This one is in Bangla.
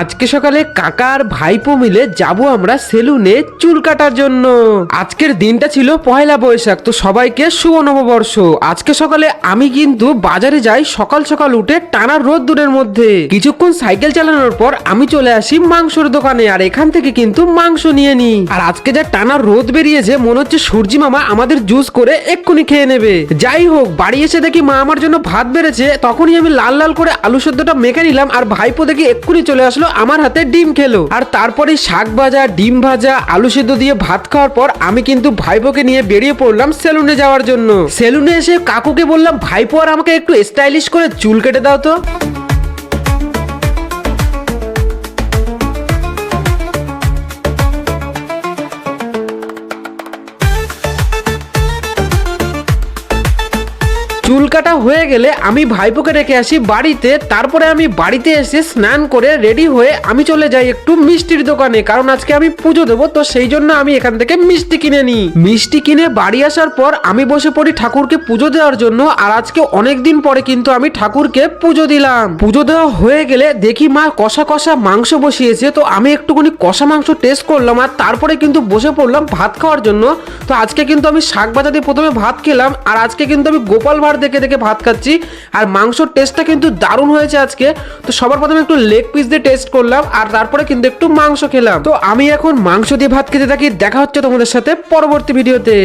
আজকে সকালে কাকা আর ভাইপো মিলে যাব আমরা সেলুনে চুল কাটার জন্য। আজকের দিনটা ছিল পয়লা বৈশাখ, তো সবাইকে শুভ নববর্ষ। আজকে সকালে আমি কিন্তু বাজারে যাই সকাল সকাল উঠে টানা রোদ্দুরের মধ্যে। কিছুক্ষণ সাইকেল চালানোর পর আমি চলে আসি মাংসের দোকানে, আর এখান থেকে কিন্তু মাংস নিয়ে নিই। আর আজকে যা টানা রোদ বেরিয়েছে, মনে হচ্ছে সূর্যি মামা আমাদের জুস করে এক্ষুনি খেয়ে নেবে। যাই হোক, বাড়ি এসে দেখি মা আমার জন্য ভাত বেড়েছে। তখনই আমি লাল লাল করে আলু সেদ্ধটা মেখে নিলাম, আর ভাইপো দেখি এক্ষুনি চলে আসলো আমার হাতে ডিম খেলো। আর তারপরে শাক ভাজা, ডিম ভাজা, আলু সেদ্ধ দিয়ে ভাত খাওয়ার পর আমি কিন্তু ভাইপোকে নিয়ে বেরিয়ে পড়লাম সেলুনে যাওয়ার জন্য। সেলুনে এসে কাকুকে বললাম, ভাইপো আর আমাকে একটু স্টাইলিশ করে চুল কেটে দাও তো। চুল কাটা হয়ে গেলে আমি ভাইপোকে রেখে আসি বাড়িতে। তারপরে আমি বাড়িতে এসে স্নান করে রেডি হয়ে আমি চলে যাই একটু মিষ্টির দোকানে, কারণ আজকে আমি পুজো দেবো, তো সেই জন্য আমি এখান থেকে মিষ্টি কিনে নিই। মিষ্টি কিনে বাড়ি আসার পর আমি বসে পড়ি ঠাকুরকে পুজো দেওয়ার জন্য। আর আজকে অনেকদিন পরে কিন্তু আমি ঠাকুরকে পুজো দিলাম। পুজো দেওয়া হয়ে গেলে দেখি মা কষা কষা মাংস বসিয়েছে, তো আমি একটুখানি কষা মাংস টেস্ট করলাম, আর তারপরে কিন্তু বসে পড়লাম ভাত খাওয়ার জন্য। তো আজকে কিন্তু আমি শাক ভাজা দিয়ে প্রথমে ভাত খেলাম, আর আজকে কিন্তু আমি গোপাল ভাঁড় দেখে দেখে ভাত খাচ্ছি। আর মাংসর টেস্টটা কিন্তু দারুণ হয়েছে আজকে। তো সবার প্রথমে একটু লেগ পিস দিয়ে টেস্ট করলাম, আর তারপরে কিন্তু একটু মাংস খেলাম। তো আমি এখন মাংস দিয়ে ভাত খেতে থাকি। দেখা হচ্ছে তোমাদের সাথে পরবর্তী ভিডিওতে।